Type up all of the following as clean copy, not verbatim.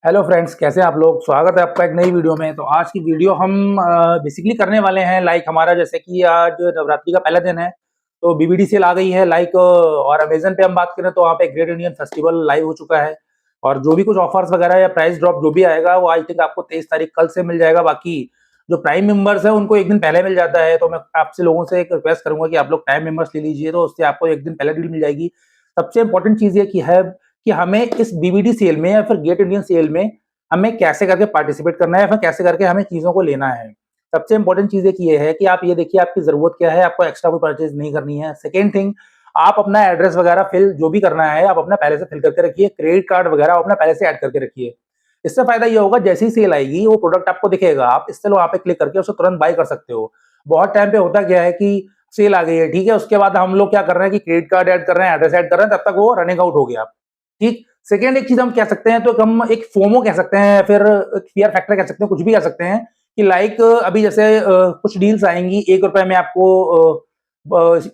Hello friends, कैसे हैं आप लोग। स्वागत है आपका एक नई वीडियो में। तो आज की वीडियो हम बेसिकली करने वाले हैं लाइक हमारा जैसे कि आज नवरात्रि का पहला दिन है तो बीबीडी सेल आ गई है लाइक और अमेजन पे हम बात करें तो वहाँ पे ग्रेट इंडियन फेस्टिवल लाइव हो चुका है और जो भी कुछ ऑफर्स वगैरह या प्राइस ड्रॉप जो भी आएगा वो आई थिंक आपको 23 तारीख कल से मिल जाएगा। बाकी जो प्राइम मेंबर्स है उनको एक दिन पहले मिल जाता है, तो मैं आपसे लोगों से एक रिक्वेस्ट करूंगा कि आप लोग प्राइम मेंबर्स ले लीजिए, तो उससे आपको एक दिन पहले डील मिल जाएगी। सबसे इंपॉर्टेंट चीज ये की है कि हमें इस बीबीडी सेल में या फिर ग्रेट इंडियन सेल में हमें कैसे करके पार्टिसिपेट करना है, फिर कैसे करके हमें चीजों को लेना है। सबसे इंपॉर्टेंट चीज एक ये है कि आप ये देखिए आपकी जरूरत क्या है, आपको एक्स्ट्रा कोई परचेज नहीं करनी है। सेकेंड थिंग, आप अपना एड्रेस वगैरह फिल जो भी करना है आप अपना पहले से फिल करके रखिए, क्रेडिट कार्ड वगैरह अपना पहले से ऐड करके रखिए। इससे फायदा ये होगा जैसे ही सेल आएगी वो प्रोडक्ट आपको दिखेगा, आप इससे वहां पे क्लिक करके उसे तुरंत बाय कर सकते हो। बहुत टाइम पे होता क्या है कि सेल आ गई है, ठीक है, उसके बाद हम लोग क्या कर रहे हैं कि क्रेडिट कार्ड ऐड कर रहे हैं, एड्रेस ऐड कर रहे हैं, तब तक वो रनिंग आउट हो गया। ठीक। सेकेंड एक चीज हम कह सकते हैं, तो हम एक फोमो कह सकते हैं, फिर फियर फैक्टर कह सकते हैं, कुछ भी कह सकते हैं कि लाइक अभी जैसे कुछ डील्स आएंगी, ₹1 में आपको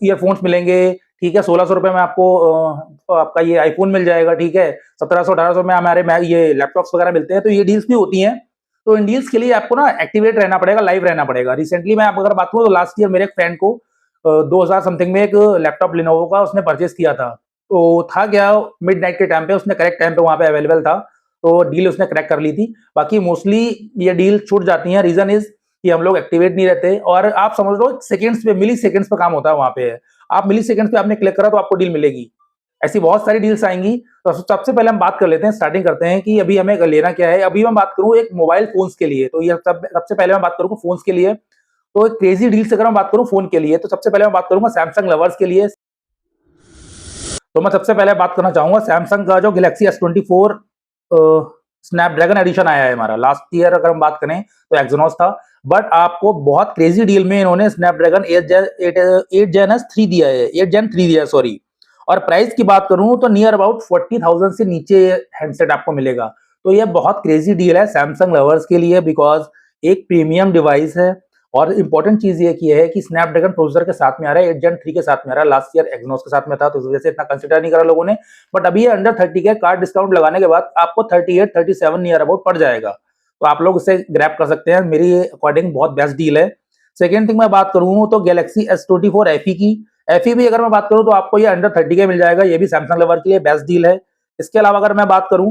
ईयरफोन्स मिलेंगे, ठीक है, 1600 रुपए में आपको आपका ये आईफोन मिल जाएगा, ठीक है, 1700-1800 में हमारे ये लैपटॉप्स वगैरह मिलते हैं, तो ये डील्स भी होती हैं। तो इन डील्स के लिए आपको ना एक्टिवेट रहना पड़ेगा, लाइव रहना पड़ेगा। रिसेंटली मैं आप अगर बात करूँ तो लास्ट ईयर मेरे एक फ्रेंड को 2000 समथिंग में एक लैपटॉप लिनोवो का उसने परचेज किया था। तो था क्या, मिड नाइट के टाइम पे उसने करेक्ट टाइम पे वहां पे अवेलेबल था, तो डील उसने क्रैक कर ली थी। बाकी मोस्टली ये डील छूट जाती है, रीजन इज कि हम लोग एक्टिवेट नहीं रहते, और आप समझ लो सेकंड्स पे, मिली सेकंड्स पे काम होता है वहां पे। आप मिली सेकंड्स पे आपने क्लिक करा तो आपको डील मिलेगी। ऐसी बहुत सारी डील्स आएंगी। तो सबसे पहले हम बात कर लेते हैं, स्टार्टिंग करते हैं कि अभी हमें लेना क्या है। अभी मैं बात करूं एक मोबाइल फोन्स के लिए, तो ये सबसे पहले मैं बात करूंगा फोन्स के लिए। तो एक क्रेजी डील से अगर मैं बात करूं फोन के लिए, तो सबसे पहले मैं बात करूंगा सैमसंग लवर्स के लिए। तो मैं सबसे पहले बात करना चाहूंगा सैमसंग का जो गैलेक्सी S24 स्नैपड्रैगन एडिशन आया है हमारा। लास्ट ईयर अगर हम बात करें तो एक्सोनॉस था, बट आपको बहुत क्रेजी डील में इन्होंने स्नैपड्रैगन 8 Gen 3 दिया है, 8 Gen 3 दिया है, सॉरी। और प्राइस की बात करूं तो नियर अबाउट 40,000 से नीचे हैंडसेट आपको मिलेगा। तो ये बहुत क्रेजी डील है सैमसंग लवर्स के लिए, बिकॉज एक प्रीमियम डिवाइस है। और इंपॉर्टेंट चीज ये की है कि स्नैपड्रैगन प्रोसेसर के साथ में आ रहा है, 8 Gen 3 के साथ में आ रहा है। लास्ट ईयर एक्सोनॉस के साथ में था, तो इस वजह से इतना कंसिडर नहीं करा लोगों ने। बट अभी ये अंडर 30 के कार्ड डिस्काउंट लगाने के बाद आपको 38-37 नियर अबाउट पड़ जाएगा, तो आप लोग इसे ग्रैब कर सकते हैं। मेरी अकॉर्डिंग बहुत बेस्ट डील है। सेकेंड थिंग मैं बात करूं तो गैलेक्सी S24 FE की। FE भी अगर मैं बात करूं तो आपको ये अंडर 30 के मिल जाएगा, ये भी सैमसंग लवर के लिए बेस्ट डील है। इसके अलावा अगर मैं बात करूं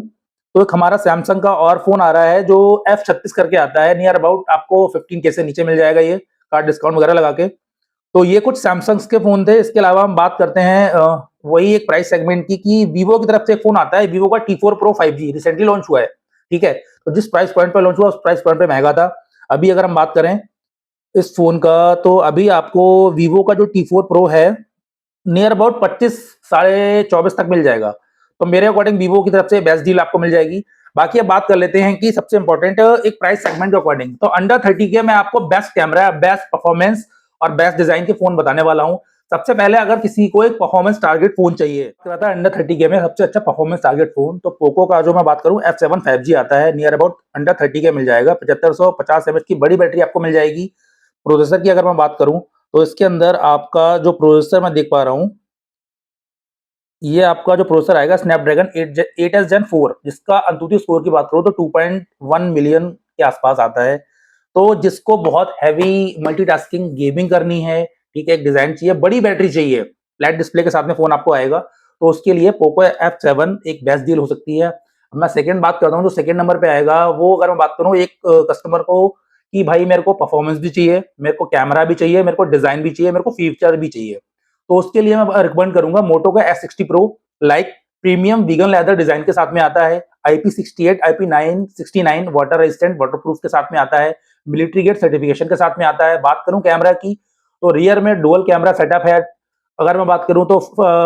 तो एक हमारा सैमसंग का और फोन आ रहा है जो F36 करके आता है, नियर अबाउट आपको 15K से नीचे मिल जाएगा ये, कार्ड डिस्काउंट वगैरह लगा के। तो ये कुछ सैमसंग के फोन थे। इसके अलावा हम बात करते हैं वही एक प्राइस सेगमेंट की कि वीवो की तरफ से एक फोन आता है, वीवो का T4 Pro 5G recently launch हुआ है, ठीक है। तो जिस प्राइस पॉइंट पे लॉन्च हुआ उस प्राइस पॉइंट पे महंगा था। अभी अगर हम बात करें इस फोन का, तो अभी आपको वीवो का जो T4 Pro है नियर अबाउट 25 साढ़े 24 तक मिल जाएगा। तो मेरे अकॉर्डिंग वीवो की तरफ से बेस्ट डील आपको मिल जाएगी। बाकी अब बात कर लेते हैं कि सबसे इंपॉर्टेंट एक प्राइस सेगमेंट के अकॉर्डिंग, तो अंडर 30 के मैं आपको बेस्ट कैमरा, बेस्ट परफॉर्मेंस और बेस्ट डिजाइन के फोन बताने वाला हूं। सबसे पहले अगर किसी को एक परफॉर्मेंस टारगेट फोन चाहिए, अंडर 30 के में सबसे अच्छा परफॉर्मेंस टारगेट फोन, तो पोको का जो मैं बात करूं F7 5G आता है, नियर अबाउट अंडर 30 के मिल जाएगा। 7550 mAh की बड़ी बैटरी आपको मिल जाएगी। प्रोसेसर की अगर मैं बात करूं तो इसके अंदर आपका जो प्रोसेसर मैं देख पा रहा हूं, ये आपका जो प्रोसेसर आएगा स्नैपड्रैगन 8S Gen 4, जिसका अंतुति स्कोर की बात करो तो 2.1 मिलियन के आसपास आता है। तो जिसको बहुत हैवी मल्टीटास्किंग गेमिंग करनी है, ठीक है, एक डिजाइन चाहिए, बड़ी बैटरी चाहिए, फ्लैट डिस्प्ले के साथ में फोन आपको आएगा, तो उसके लिए पोको F7 एक बेस्ट डील हो सकती है। मैं सेकंड बात करता हूँ, जो सेकंड नंबर पे आएगा वो अगर मैं बात करूँ एक कस्टमर को कि भाई मेरे को परफॉर्मेंस भी चाहिए, मेरे को कैमरा भी चाहिए, मेरे को डिजाइन भी चाहिए, मेरे को फीचर भी चाहिए, तो उसके लिए मैं रिकमेंड करूंगा मोटो का S60 Pro like, premium vegan leather design के साथ में आता है, IP68 IP969 water resistant waterproof के साथ में आता है, मिलिट्री गेट सर्टिफिकेशन के साथ में आता है। बात करूं कैमरा की, तो रियर में डुअल कैमरा सेटअप है। अगर मैं बात करूं तो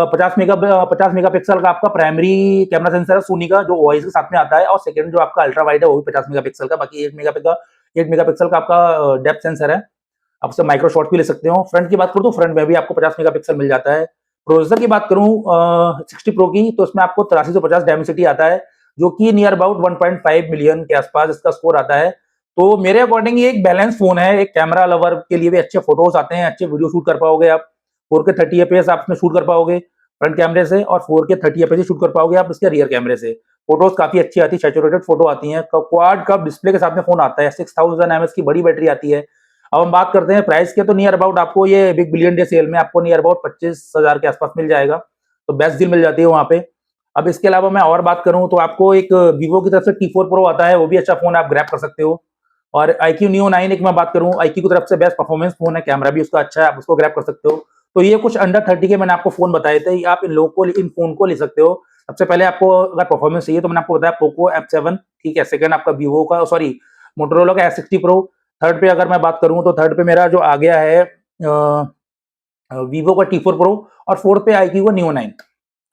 50 मेगापिक्सल का आपका प्राइमरी कैमरा सेंसर है सोनी का, जो OIS के साथ में आता है, और सेकंड जो आपका अल्ट्रा वाइड है वो भी 50 मेगापिक्सल का, बाकी 8 मेगापिक्सल का आपका डेप्थ सेंसर है। आप उससे माइक्रो शॉट भी ले सकते हो। फ्रंट की बात करूं तो फ्रंट में भी आपको 50 मेगापिक्सल मिल जाता है। प्रोसेसर की बात करूं 60 प्रो की, तो इसमें आपको 8350 डायमेंसिटी आता है, जो कि नियर अबाउट 1.5 मिलियन के आसपास इसका स्कोर आता है। तो मेरे अकॉर्डिंग ये एक बैलेंस फोन है, एक कैमरा लवर के लिए भी अच्छे फोटोज आते हैं, अच्छे वीडियो शूट कर पाओगे आप, 4K 30 fps आप इसमें शूट कर पाओगे फ्रंट कैमरे से, और 4K 30 fps शूट कर पाओगे आप इसके रियर कैमरे से। फोटोज काफी अच्छी आती है, सैचुरेटेड फोटो आती हैं। क्वाड कप डिस्प्ले के साथ में फोन आता है, 6000 mAh की बड़ी बैटरी आती है। अब हम बात करते हैं प्राइस के, तो नियर अबाउट आपको ये बिग बिलियन डे सेल में आपको नियर अबाउट 25,000 के आसपास मिल जाएगा, तो बेस्ट डील मिल जाती है वहां पे। अब इसके अलावा मैं और बात करूं तो आपको एक वीवो की तरफ से T4 Pro आता है, वो भी अच्छा फोन आप ग्रैब कर सकते हो। और iQOO Neo 9 एक मैं बात करूं, iQOO की तरफ से बेस्ट परफॉर्मेंस फोन है, कैमरा भी उसका अच्छा है, आप उसको ग्रैब कर सकते हो। तो ये कुछ अंडर 30 के मैंने आपको फोन बताए थे, आप इन लोगों को, इन फोन को ले सकते हो। सबसे पहले आपको अगर परफॉर्मेंस चाहिए तो मैंने आपको बताया पोको F7, ठीक है। सेकंड आपका वीवो का, सॉरी, मोटोरोला का S60 Pro। थर्ड पे अगर मैं बात करूं तो थर्ड पे मेरा जो आ गया है वीवो का T4 Pro, और फोर्थ पे iQOO का Neo 9।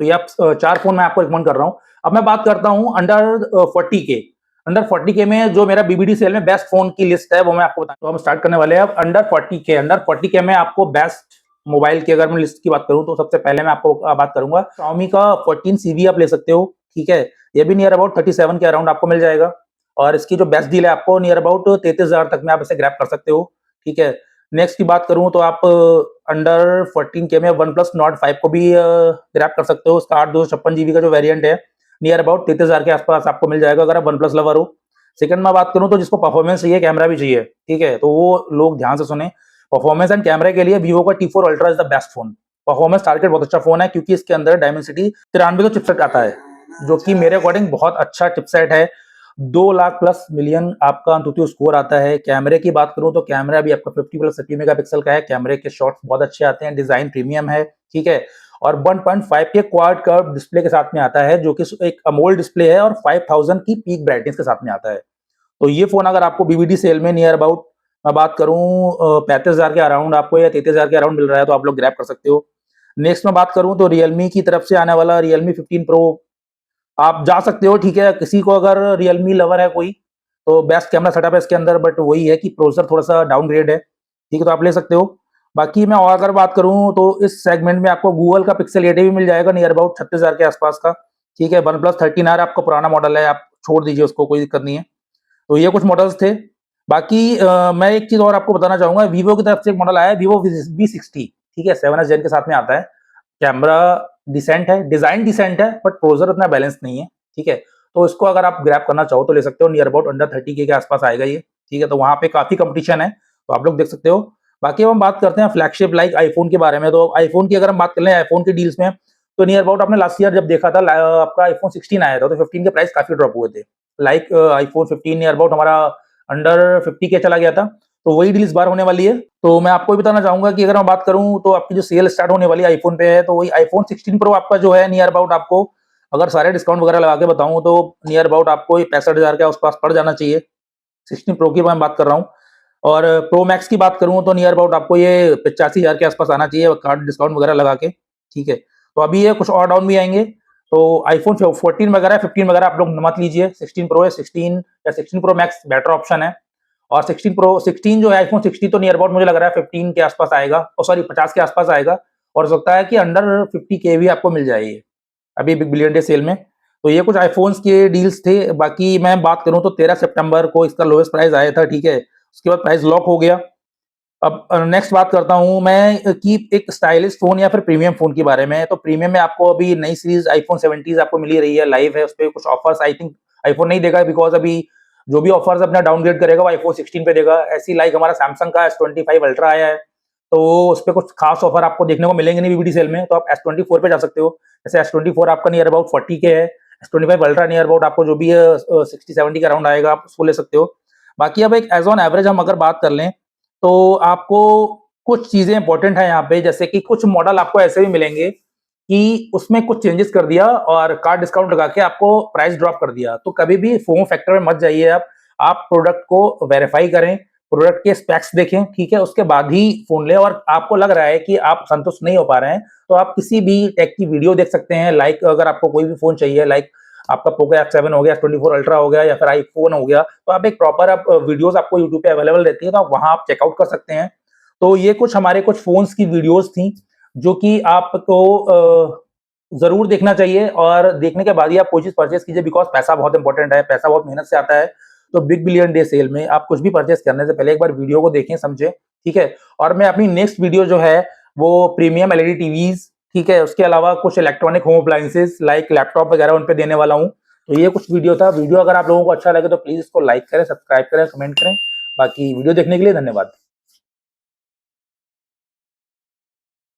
तो ये आप 4 फोन मैं आपको रिकमेंड कर रहा हूँ। अब मैं बात करता हूँ अंडर 40 के। अंडर 40 के में जो मेरा बीबीडी सेल में बेस्ट फोन की लिस्ट है वो मैं आपको बताऊँ। तो हम स्टार्ट करने वाले हैं अब अंडर 40 के में आपको बेस्ट मोबाइल की अगर मैं लिस्ट की बात करूं तो सबसे पहले मैं आपको बात करूंगा Xiaomi का 14CV आप ले सकते हो, ठीक है। ये भी नियर अबाउट 37 के अराउंड आपको मिल जाएगा, और इसकी जो बेस्ट डील है आपको नियर अबाउट 33,000 तक में आप इसे ग्रैब कर सकते हो, ठीक है। नेक्स्ट की बात करूं तो आप अंडर 14 के में वन प्लस नॉट 5 को भी ग्रैब कर सकते हो। उसका 8/256 GB का जो वेरिएंट है नियर अबाउट 33,000 के आसपास आपको मिल जाएगा अगर आप वन प्लस लवर हो। सेकंड में बात करूं तो जिसको परफॉर्मेंस चाहिए, कैमरा भी चाहिए, ठीक है, तो वो लोग ध्यान से सुने। परफॉर्मेंस एंड कैमरे के लिए वीवो का T4 ultra is the best phone. Performance target बहुत अच्छा फोन है, क्योंकि इसके अंदर डायमेंसिटी 93 का चिपसेट आता है, जो कि मेरे अकॉर्डिंग बहुत अच्छा चिपसेट है। 2 लाख प्लस मिलियन आपका अंतुतु स्कोर आता है। कैमरे की बात करूं तो कैमरा भी आपका 50+30 मेगापिक्सल का है। कैमरे के शॉट्स बहुत अच्छे आते हैं, डिजाइन प्रीमियम है, ठीक है। और 1.5 के क्वाड कर्व डिस्प्ले के साथ में आता है, जो कि एक अमोल्ड डिस्प्ले है, और 5000 की पीक ब्राइटनेस के साथ में आता है। तो ये फोन अगर आपको बीबीडी सेल में नियर अबाउट मैं बात करूं 35,000 के अराउंड आपको या 33,000 के अराउंड मिल रहा है, तो आप लोग ग्रैब कर सकते हो। नेक्स्ट में बात करूं तो रियलमी की तरफ से आने वाला रियलमी 15 प्रो आप जा सकते हो, ठीक है। किसी को अगर रियलमी लवर है कोई, तो बेस्ट कैमरा सेटअप है इसके अंदर, बट वही है कि प्रोसेसर थोड़ा सा डाउनग्रेड है, ठीक है, तो आप ले सकते हो। बाकी मैं और अगर बात करूं तो इस सेगमेंट में आपको गूगल का पिक्सल 8 भी मिल जाएगा नियर अबाउट 36,000 के आसपास का, ठीक है। वन प्लस 13R आपका पुराना मॉडल है, आप छोड़ दीजिए उसको, कोई दिक्कत नहीं है। तो ये कुछ मॉडल्स थे। बाकी मैं एक चीज और आपको बताना चाहूंगा, वीवो की तरफ से एक मॉडल आया है, वीवो V60, ठीक है, 7S जेन के साथ में आता है। कैमरा डिसेंट है, डिजाइन डिसेंट है, बट प्रोसेसर उतना बैलेंस नहीं है, ठीक है। तो इसको अगर आप ग्रैब करना चाहो तो ले सकते हो, नियर अबाउट अंडर 30 के आसपास आएगा ये, ठीक है। तो वहां पे काफी कंपटीशन है, तो आप लोग देख सकते हो। बाकी हम बात करते हैं फ्लैगशिप लाइक आईफोन के बारे में। तो आईफोन की अगर हम बात कर लें, आईफोन की डील्स में, तो नियर अबाउट आपने लास्ट ईयर जब देखा था आपका आईफोन 16 आया था, तो 15 के प्राइस काफी ड्रॉप हुए थे। लाइक आईफोन 15 नियर अबाउट हमारा अंडर 50 के चला गया था, तो वही डील इस बार होने वाली है। तो मैं आपको भी बताना चाहूंगा कि अगर मैं बात करूं तो आपकी जो सेल स्टार्ट होने वाली आईफोन पे है, तो वही आईफोन 16 प्रो आपका जो है नियर अबाउट आपको, अगर सारे डिस्काउंट वगैरह लगा के बताऊं तो नियर अबाउट आपको 65,000 के आसपास पड़ जाना चाहिए। 16 प्रो की मैं बात कर रहा हूँ। और प्रो मैक्स की बात करूं तो नियर अबाउट आपको ये 85,000 के आसपास आना चाहिए, कार्ड डिस्काउंट वगैरह लगा के, ठीक है। तो अभी ये कुछ और डाउन भी आएंगे। तो आईफोन 14 वगैरह 15 वगैरह आप लोग मत लीजिए, 16 प्रो है, 16 या 16 प्रो मैक्स बेटर ऑप्शन है। और 16 जो है आईफोन 16 तो नियर अबाउट मुझे लग रहा है 15 के आसपास आएगा, और सॉरी 50 के आसपास आएगा, और हो सकता है कि अंडर 50 के भी आपको मिल जाएगी अभी बिग बिलियन डे सेल में। तो ये कुछ आईफोन्स के डील्स थे। बाकी मैं बात करूं तो 13 सितंबर को इसका लोएस्ट प्राइस आया था, ठीक है। उसके बाद प्राइस लॉक हो गया। अब नेक्स्ट बात करता हूं मैं कि एक स्टाइलिश फोन या फिर प्रीमियम फोन के बारे में। तो प्रीमियम में आपको अभी नई सीरीज आईफोन 70 आपको मिल ही रही है, लाइव है, उस पर कुछ ऑफर्स आई थिंक आईफोन नहीं देगा, बिकॉज अभी जो भी ऑफर्स अपना डाउनग्रेड करेगा वो आईफोन 16 पे देगा। ऐसी लाइक हमारा सैमसंग का S25 अल्ट्रा आया है, तो उस पर कुछ खास ऑफर आपको देखने को मिलेंगे नहीं बीबीडी सेल में, तो आप S24 पे जा सकते हो। जैसे S24 आपका नियर अबाउट 40 के है, S25 अल्ट्रा नियर अबाउट आपको जो भी है 60-70 के अराउंड आएगा, आप उसको ले सकते हो। बाकी अब एक एज ऑन एवरेज हम अगर बात कर लें तो आपको कुछ चीजें इंपॉर्टेंट है यहाँ पे, जैसे कि कुछ मॉडल आपको ऐसे भी मिलेंगे कि उसमें कुछ चेंजेस कर दिया और कार्ड डिस्काउंट लगा के आपको प्राइस ड्रॉप कर दिया। तो कभी भी फोम फैक्टर में मत जाइए, आप प्रोडक्ट को वेरीफाई करें, प्रोडक्ट के स्पेक्स देखें, ठीक है, उसके बाद ही फोन लें। और आपको लग रहा है कि आप संतुष्ट नहीं हो पा रहे हैं, तो आप किसी भी टेक की वीडियो देख सकते हैं। लाइक अगर आपको कोई भी फोन चाहिए, लाइक आपका पोको F7 हो गया, S24 अल्ट्रा हो गया, या फिर आईफोन हो गया, तो आप एक प्रॉपर आप वीडियोस आपको यूट्यूब पे अवेलेबल रहती है, तो आप वहां आप चेकआउट कर सकते हैं। तो ये कुछ हमारे कुछ फोन्स की वीडियोस थी जो कि आपको जरूर देखना चाहिए, और देखने के बाद ही आप कोई चीज परचेस कीजिए, बिकॉज पैसा बहुत इंपॉर्टेंट है, पैसा बहुत मेहनत से आता है। तो बिग बिलियन डे सेल में आप कुछ भी परचेस करने से पहले एक बार वीडियो को देखें, समझें, ठीक है। और मैं अपनी नेक्स्ट वीडियो जो है वो प्रीमियम एलईडी टीवीज, ठीक है, उसके अलावा कुछ electronic home appliances like laptop वगैरह उन पे देने वाला हूँ। तो ये कुछ वीडियो था। वीडियो अगर आप लोगों को अच्छा लगे तो प्लीज इसको लाइक करें, सब्सक्राइब करें, कमेंट करें। बाकी वीडियो देखने के लिए धन्यवाद।